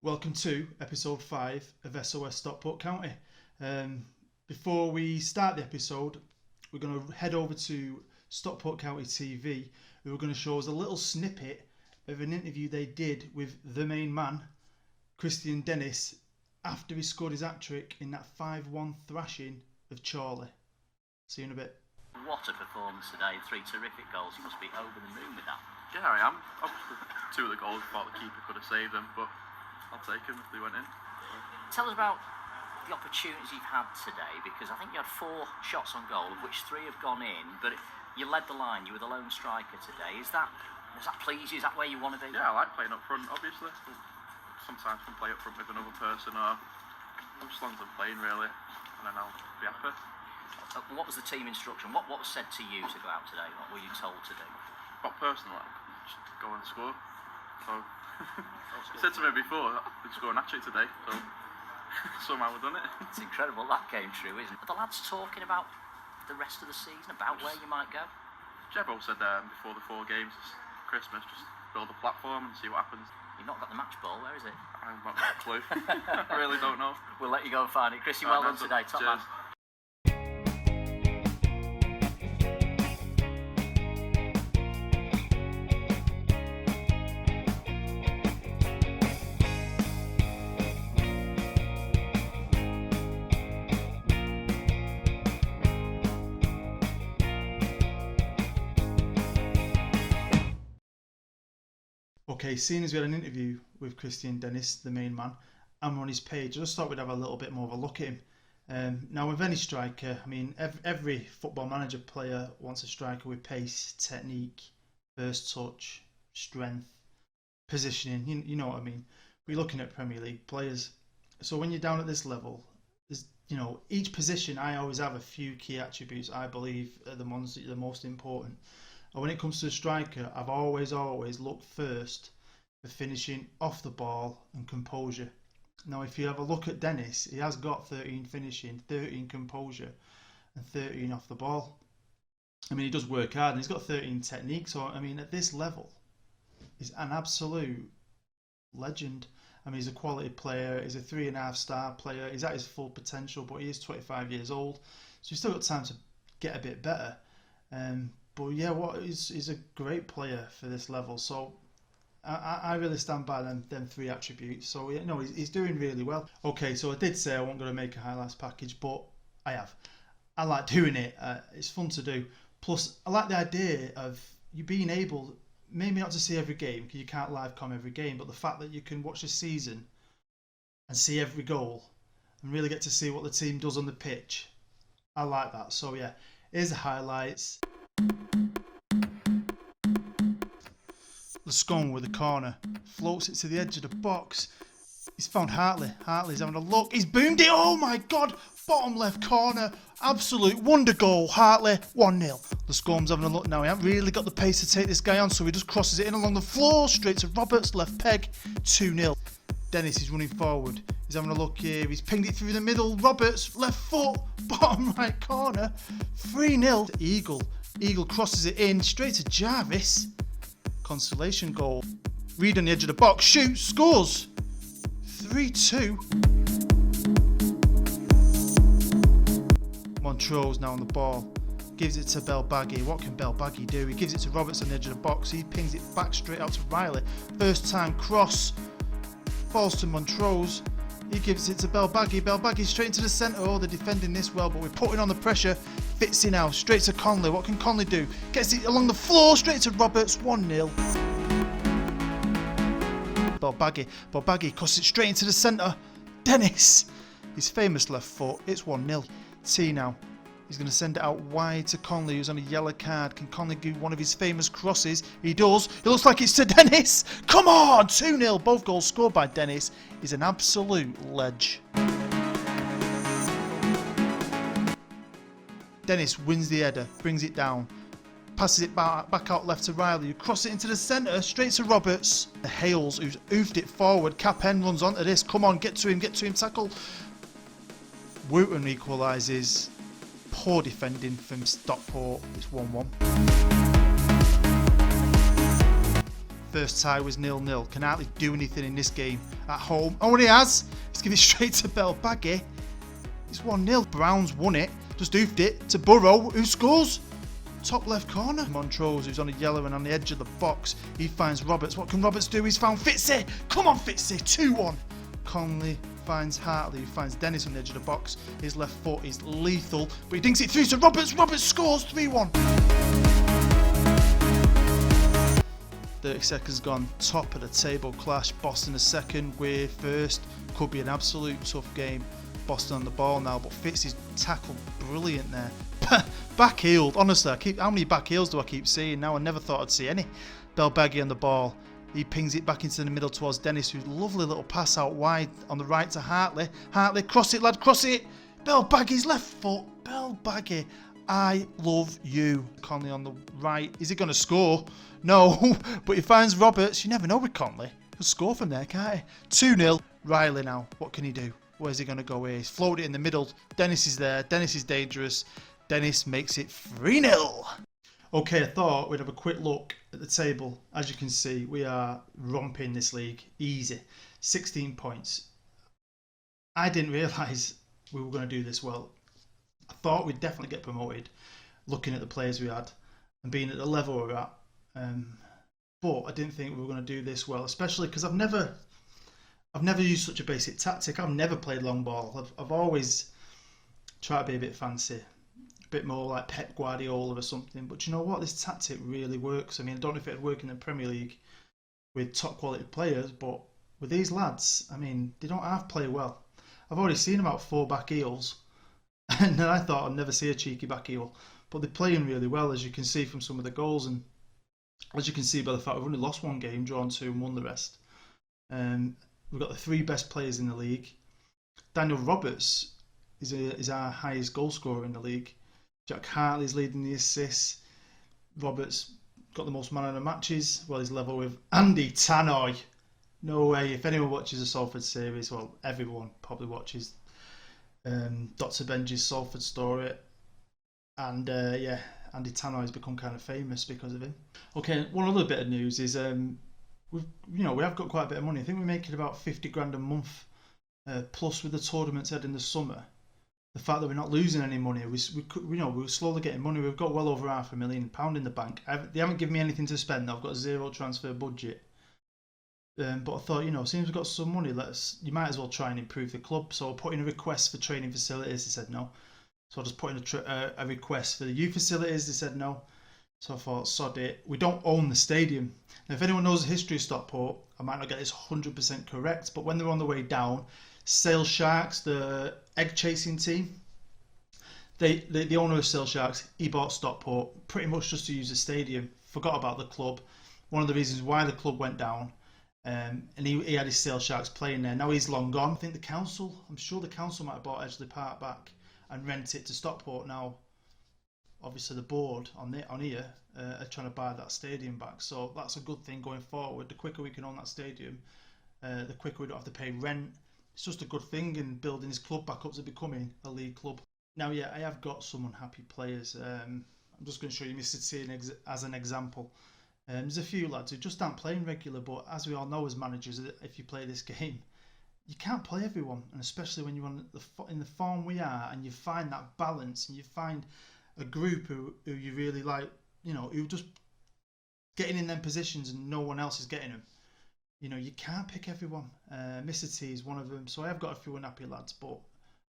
Welcome to episode 5 of S.O.S Stockport County. Before we start the episode, we're going to head over to Stockport County TV, who are going to show us a little snippet of an interview they did with the main man, Christian Dennis, after he scored his hat-trick in that 5-1 thrashing of Chorley. See you in a bit. What a performance today, 3 terrific goals. You must be over the moon with that. Yeah, I am. Obviously, 2 of the goals, I thought the keeper could have saved them, but I'll take them if they went in. Tell us about the opportunities you've had today, because I think you had 4 shots on goal, of which 3 have gone in, but you led the line. You were the lone striker today. Does that please you? Is that where you want to be? Yeah, I like playing up front, obviously. Sometimes I can play up front with another person, or as long as I'm playing, really, and then I'll be happy. What was the team instruction? What was said to you to go out today? What were you told to do? But personally, just go and score. So, I said to me before, we'd score an hat-trick today, so somehow we've done it. It's incredible that came true, isn't it? Are the lads talking about the rest of the season, about where you might go? Jebbo said before the 4 games, it's Christmas, just build a platform and see what happens. You've not got the match ball, where is it? I've not got a clue. I really don't know. We'll let you go and find it. Chrissy, well done today, top man. Okay, seeing as we had an interview with Christian Dennis, the main man, and we're on his page, I just thought we'd have a little bit more of a look at him. Now, with any striker, I mean, every football manager player wants a striker with pace, technique, first touch, strength, positioning, you know what I mean. We're looking at Premier League players. So when you're down at this level, there's, each position, I always have a few key attributes I believe are the ones that are the most important. And when it comes to a striker, I've always looked first for finishing off the ball and composure. Now, if you have a look at Dennis, he has got 13 finishing, 13 composure, and 13 off the ball. I mean, he does work hard, and he's got 13 technique. So, I mean, at this level, he's an absolute legend. I mean, he's a quality player. He's a 3.5-star player. He's at his full potential, but he is 25 years old, so he's still got time to get a bit better. But yeah, he's a great player for this level. So I really stand by them 3 attributes. So yeah, no, he's doing really well. Okay, so I did say I wasn't going to make a highlights package, but I have. I like doing it. It's fun to do. Plus, I like the idea of you being able, maybe not to see every game, because you can't live com every game, but the fact that you can watch the season and see every goal and really get to see what the team does on the pitch. I like that. So yeah, here's the highlights. Lascombe with the corner, floats it to the edge of the box. He's found Hartley. Hartley's having a look. He's boomed it. Oh my God! Bottom left corner. Absolute wonder goal. Hartley 1-0. Lascombe's having a look now. He hasn't really got the pace to take this guy on, so he just crosses it in along the floor, straight to Roberts, left peg, 2-0. Dennis is running forward. He's having a look here. He's pinged it through the middle. Roberts, left foot, bottom right corner, 3-0. Eagle crosses it in straight to Jarvis. Consolation goal. Reed on the edge of the box, shoots, scores. 3-2. Montrose now on the ball. Gives it to Bell-Baggie. What can Bell-Baggie do? He gives it to Roberts on the edge of the box. He pings it back straight out to Riley. First time cross. Falls to Montrose. He gives it to Bell-Baggie. Bell-Baggie straight into the centre. Oh, they're defending this well, but we're putting on the pressure. Fits in now, straight to Conley. What can Conley do? Gets it along the floor, straight to Roberts, 1-0. Bell-Baggie crosses it straight into the centre. Dennis, his famous left foot, it's 1-0. T now. He's going to send it out wide to Conley, who's on a yellow card. Can Conley do one of his famous crosses? He does. It looks like it's to Dennis. Come on, 2-0. Both goals scored by Dennis. He's an absolute ledge. Dennis wins the header, brings it down, passes it back out left to Riley, who crosses it into the centre, straight to Roberts. The Hales, who's oofed it forward. Capen runs onto this. Come on, get to him, tackle. Wooten equalises. Poor defending from Stockport. It's 1-1. first tie was 0-0. Can Hartley do anything in this game at home? Oh, and he has. He's given it straight to Bell-Baggie. It's 1-0. Brown's won it. Just oofed it to Burrow, who scores. Top left corner. Montrose, who's on a yellow and on the edge of the box. He finds Roberts. What can Roberts do? He's found Fitzy. Come on, Fitzy. 2-1. Conley finds Hartley, who finds Dennis on the edge of the box. His left foot is lethal, but he dinks it through to Roberts. Roberts scores 3-1. 30 seconds gone. Top of the table clash. Boston a second. We're first. Could be an absolute tough game. Boston on the ball now, but Fitzy's tackled brilliant there. Back heeled. Honestly, how many back heels do I keep seeing now? I never thought I'd see any. Bell-Baggie on the ball. He pings it back into the middle towards Dennis, who's lovely little pass out wide on the right to Hartley. Hartley, cross it, lad, cross it. Bell-Baggie's left foot. Bell-Baggie, I love you. Conley on the right. Is he going to score? No, but he finds Roberts. You never know with Conley. He'll score from there, can't he? 2-0. Riley now. What can he do? Where's he going to go here? He's floated it in the middle. Dennis is there. Dennis is dangerous. Dennis makes it 3-0. Okay, I thought we'd have a quick look at the table. As you can see, we are romping this league. Easy. 16 points. I didn't realise we were going to do this well. I thought we'd definitely get promoted, looking at the players we had and being at the level we're at. But I didn't think we were going to do this well, especially because I've never used such a basic tactic. I've never played long ball. I've always tried to be a bit fancy. A bit more like Pep Guardiola or something, but you know what? This tactic really works. I mean, I don't know if it'd work in the Premier League with top quality players, but with these lads, I mean, they don't half play well. I've already seen about 4 back heels, and then I thought I'd never see a cheeky back heel, but they're playing really well, as you can see from some of the goals, and as you can see by the fact we've only lost 1 game, drawn 2 and won the rest. We've got the 3 best players in the league. Daniel Roberts is our highest goal scorer in the league. Jack Hartley's leading the assists. Roberts got the most man of the matches. Well, he's level with Andy Tannoy. No way. If anyone watches the Salford series, well, everyone probably watches Dr. Benji's Salford story. And yeah, Andy Tannoy's become kind of famous because of him. Okay, one other bit of news is we have got quite a bit of money. I think we're making about 50 grand a month, plus with the tournaments ahead in the summer. The fact that we're not losing any money, we're slowly getting money. We've got well over £500,000 in the bank. They haven't given me anything to spend. I've got a 0 transfer budget. But I thought, since we've got some money, you might as well try and improve the club. So I put in a request for training facilities. They said no. So I just put in a request for the youth facilities. They said no. So I thought, sod it. We don't own the stadium. Now, if anyone knows the history of Stockport, I might not get this 100% correct, but when they were on the way down, Sale Sharks, the egg chasing team, the owner of Sale Sharks, he bought Stockport pretty much just to use the stadium. Forgot about the club. One of the reasons why the club went down, and he had his Sale Sharks playing there. Now he's long gone. I think I'm sure the council might have bought Edgeley Park back and rent it to Stockport. Now, obviously the board on here are trying to buy that stadium back. So that's a good thing going forward. The quicker we can own that stadium, the quicker we don't have to pay rent. It's just a good thing in building his club back up to becoming a league club. Now, yeah, I have got some unhappy players. I'm just going to show you Mr. T as an example. There's a few lads who just aren't playing regular, but as we all know as managers, if you play this game, you can't play everyone, and especially when you're in the form we are, and you find that balance, and you find a group who you really like, who just getting in them positions and no one else is getting them. You can't pick everyone. Mr. T is one of them. So I have got a few unhappy lads, but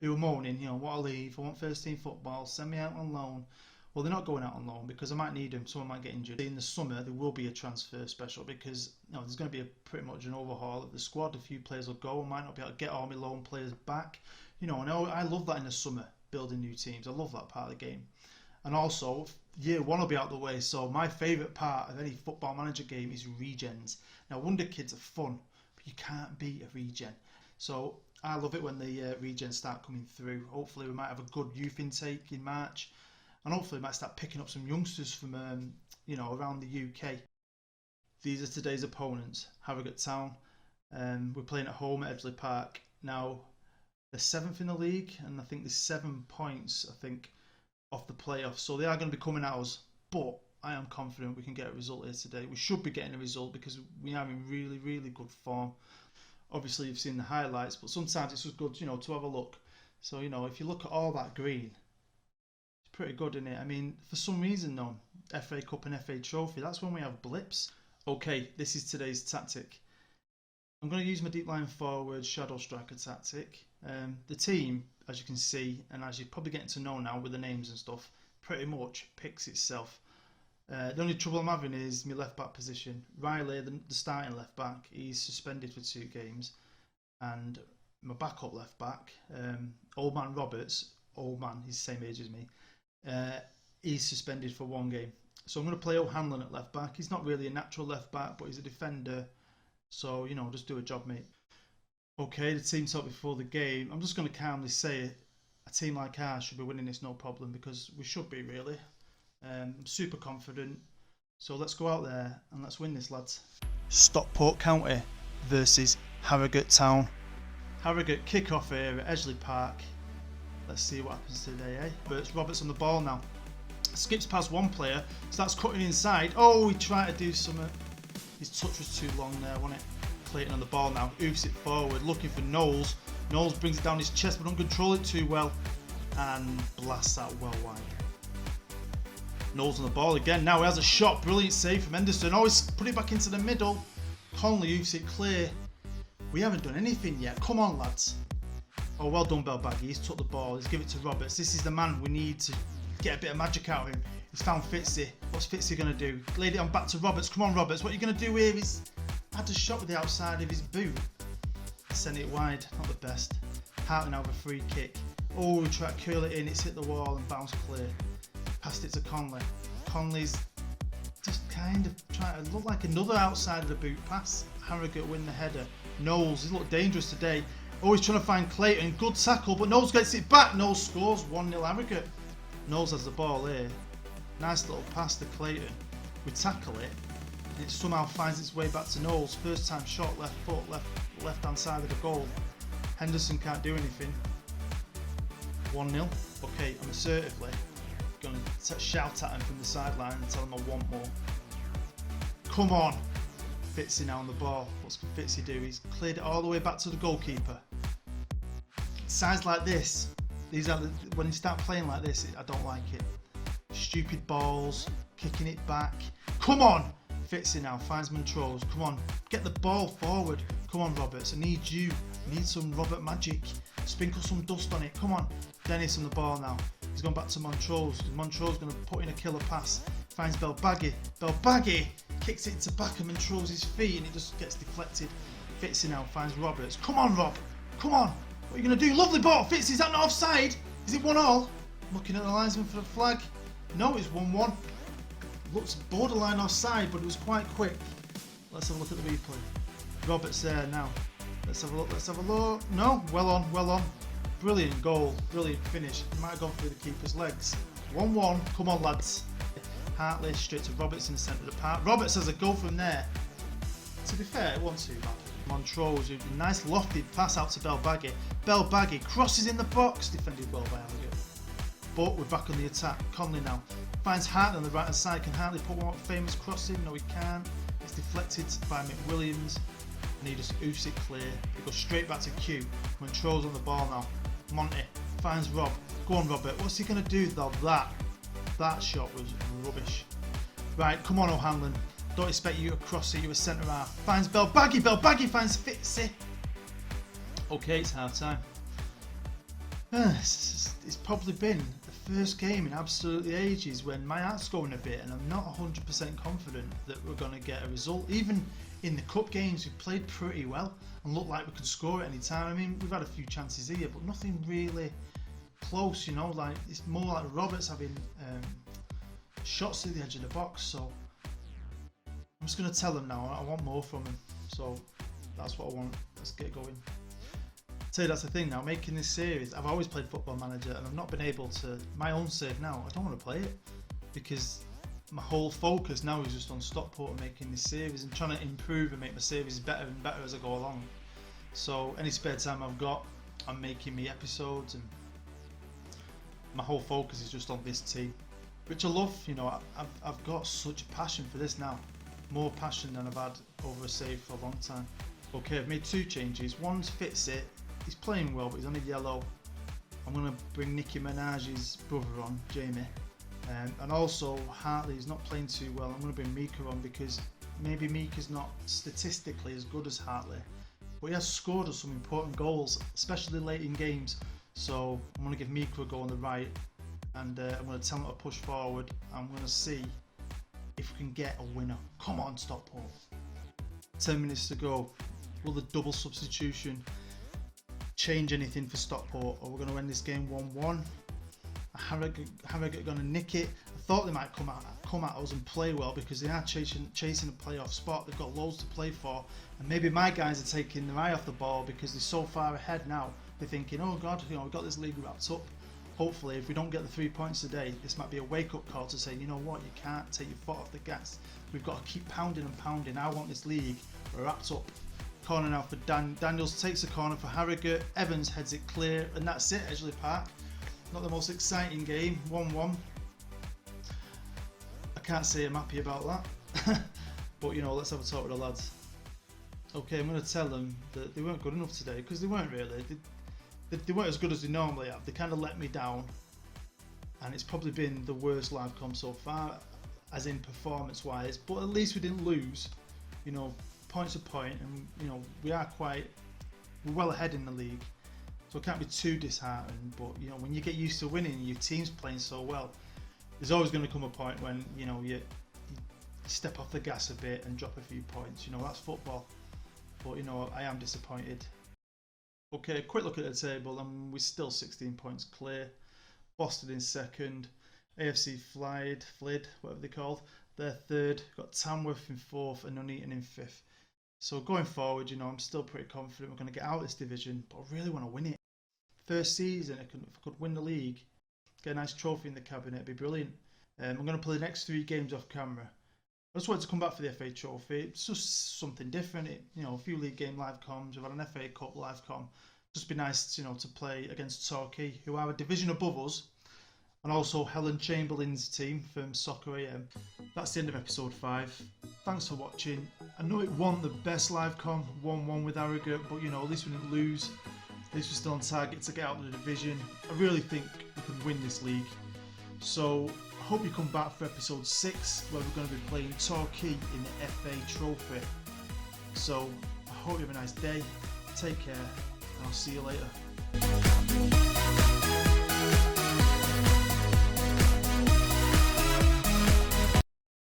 who are moaning, what I leave, I want first team football, send me out on loan. Well, they're not going out on loan because I might need them. Someone might get injured. In the summer, there will be a transfer special because there's going to be pretty much an overhaul of the squad. A few players will go. I might not be able to get all my loan players back. And I love that in the summer, building new teams. I love that part of the game. And also, year 1 will be out of the way. So my favourite part of any football manager game is regens. Now, wonder kids are fun, but you can't beat a regen. So I love it when the regens start coming through. Hopefully, we might have a good youth intake in March. And hopefully we might start picking up some youngsters from, around the UK. These are today's opponents. Harrogate Town. We're playing at home at Edgeley Park. Now, they're 7th in the league, and I think there's 7 points, off the playoffs. So they are going to be coming at us. But I am confident we can get a result here today. We should be getting a result because we are in really, really good form. Obviously, you've seen the highlights, but sometimes it's just good, to have a look. So, if you look at all that green, it's pretty good, isn't it? I mean, for some reason, though, FA Cup and FA Trophy, that's when we have blips. Okay, this is today's tactic. I'm going to use my deep line forward shadow striker tactic. The team, as you can see, and as you're probably getting to know now with the names and stuff, pretty much picks itself. The only trouble I'm having is my left back position. Riley, the starting left back, he's suspended for 2 games, and my backup left back, old man Roberts, he's the same age as me, he's suspended for 1 game. So I'm going to play O'Hanlon at left back. He's not really a natural left back, but he's a defender. So, just do a job, mate. Okay, the team talk before the game. I'm just going to calmly say it. A team like ours should be winning this no problem, because we should be, really. I'm super confident. So let's go out there and let's win this, lads. Stockport County versus Harrogate Town. Harrogate kick-off here at Edgeley Park. Let's see what happens today, eh? But Roberts on the ball now. Skips past one player, starts cutting inside. Oh, he tried to do something. His touch was too long there, wasn't it? Clayton on the ball now, oofs it forward, looking for Knowles. Knowles brings it down his chest, but don't control it too well, and blasts that well wide. Knowles on the ball again. Now he has a shot. Brilliant save from Henderson. Oh, he's put it back into the middle. Conley oofs it clear. We haven't done anything yet. Come on, lads. Oh, well done, Bell-Baggie. He's took the ball. He's given it to Roberts. This is the man we need to get a bit of magic out of him. He's found Fitzy. What's Fitzy going to do? Laid it on back to Roberts. Come on, Roberts. What are you going to do here? He's had a shot with the outside of his boot. Sent it wide. Not the best. Hartley now with a free kick. Oh, we try to curl it in. It's hit the wall and bounced clear. Passed it to Conley. Conley's just kind of trying to look like another outside of the boot pass. Harrogate win the header. Knowles, he's looked dangerous today. Oh, he's trying to find Clayton. Good tackle, but Knowles gets it back. Knowles scores 1-0 Harrogate. Knowles has the ball here. Nice little pass to Clayton. We tackle it, and it somehow finds its way back to Knowles. First time shot, left foot, left hand side of the goal. Henderson can't do anything. 1-0. Okay, I'm assertively going to shout at him from the sideline and tell him I want more. Come on. Fitzy now on the ball. What's Fitzy do? He's cleared it all the way back to the goalkeeper. Sides like this, when you start playing like this, I don't like it. Stupid balls, kicking it back. Come on! Fitzy now finds Montrose. Come on, get the ball forward. Come on, Roberts. I need you. I need some Robert magic. Sprinkle some dust on it. Come on. Dennis on the ball now. He's gone back to Montrose. Montrose going to put in a killer pass. Finds Bell-Baggie. Bell-Baggie kicks it to back of Montrose's feet and it just gets deflected. Fitzy now finds Roberts. Come on, Rob. Come on. What are you going to do? Lovely ball. Fitzy, is that not offside? Is it 1-1? Looking at the linesman for the flag. No, it's 1-1. Looks borderline offside, but it was quite quick. Let's have a look at the replay. Roberts there now. Let's have a look. Let's have a look. No, well on, well on. Brilliant goal, brilliant finish. Might have gone through the keeper's legs. 1-1. Come on, lads. Hartley straight to Roberts in the centre of the park. Roberts has a goal from there. To be fair, it wasn't too bad. Montrose, a nice lofted pass out to Bell-Baggie. Bell-Baggie crosses in the box, defended well by Harrogate. But we're back on the attack. Conley now finds Hartley on the right hand side. Can Hartley put one famous cross in? No, he can't. It's deflected by McWilliams, and he just oofs it clear. It goes straight back to Q. Montrose on the ball now. Monty finds Rob. Go on, Robert. What's he going to do though? That shot was rubbish. Right, come on, O'Hanlon. Don't expect you to cross it. You're a centre half. Finds Bell-Baggie. Bell-Baggie finds Fitzy. Okay, it's half time. It's probably been the first game in absolutely ages when my heart's going a bit and I'm not 100% confident that we're going to get a result. Even in the cup games, we've played pretty well and looked like we could score at any time. I mean, we've had a few chances here, but nothing really close, you know. Like, it's more like Roberts having shots at the edge of the box. So I'm just going to tell him now I want more from him. So that's what I want. Let's get going. Tell you that's the thing now, making this series, I've always played Football Manager and I've not been able to, my own save now, I don't want to play it because my whole focus now is just on Stockport and making this series and trying to improve and make my series better and better as I go along. So any spare time I've got, I'm making me episodes and my whole focus is just on this team. which I love. You know, I've got such a passion for this now, more passion than I've had over a save for a long time. Okay, I've made 2 changes. One's fits it. He's playing well, but he's on a yellow. I'm going to bring Nicki Minaj's brother on, Jamie. And also, Hartley's not playing too well. I'm going to bring Mika on because maybe Mika's not statistically as good as Hartley, but he has scored us some important goals, especially late in games. So I'm going to give Mika a go on the right, and I'm going to tell him to push forward. I'm going to see if we can get a winner. Come on, Stockport. 10 minutes to go. Will the double substitution change anything for Stockport, or we're going to end this game 1-1? Harrogate going to nick it. I thought they might come at us and play well because they are chasing a playoff spot. They've got loads to play for, and maybe my guys are taking their eye off the ball because they're so far ahead now. They're thinking, oh God, you know, we've got this league wrapped up. Hopefully, if we don't get the 3 points today, this might be a wake-up call to say, you know what, you can't take your foot off the gas. We've got to keep pounding and pounding. I want this league wrapped up. Corner now for Daniels takes a corner for Harrogate. Evans heads it clear, and that's it. Edgeley Park. Not the most exciting game, 1-1. I can't say I'm happy about that, but you know, let's have a talk with the lads. Okay, I'm going to tell them that they weren't good enough today, because they weren't really. They weren't as good as they normally have. They kind of let me down, and it's probably been the worst live com so far, as in performance-wise. But at least we didn't lose. You know, points a point, and you know we're well ahead in the league. So it can't be too disheartened, but you know, when you get used to winning and your team's playing so well, there's always going to come a point when you know you step off the gas a bit and drop a few points. You know, that's football. But you know, I am disappointed. Okay, quick look at the table, and we're still 16 points clear. Boston in second, AFC Flyd, whatever they're called, they're third. Got Tamworth in fourth and Nuneaton in fifth. So going forward, you know, I'm still pretty confident we're going to get out of this division, but I really want to win it. First season, if I could win the league, get a nice trophy in the cabinet, it'd be brilliant. I'm going to play the next 3 games off camera. I just wanted to come back for the FA Trophy. It's just something different. You know, a few league game live coms. We've had an FA Cup live com. Just be nice, you know, to play against Torquay, who are a division above us, and also Helen Chamberlain's team from Soccer AM. That's the end of episode 5. Thanks for watching. I know it wasn't the best live com, 1-1 with Harrogate, but you know, at least we didn't lose. At least we're still on target to get out of the division. I really think we can win this league. So I hope you come back for episode 6, where we're going to be playing Torquay in the FA Trophy. So I hope you have a nice day. Take care, and I'll see you later.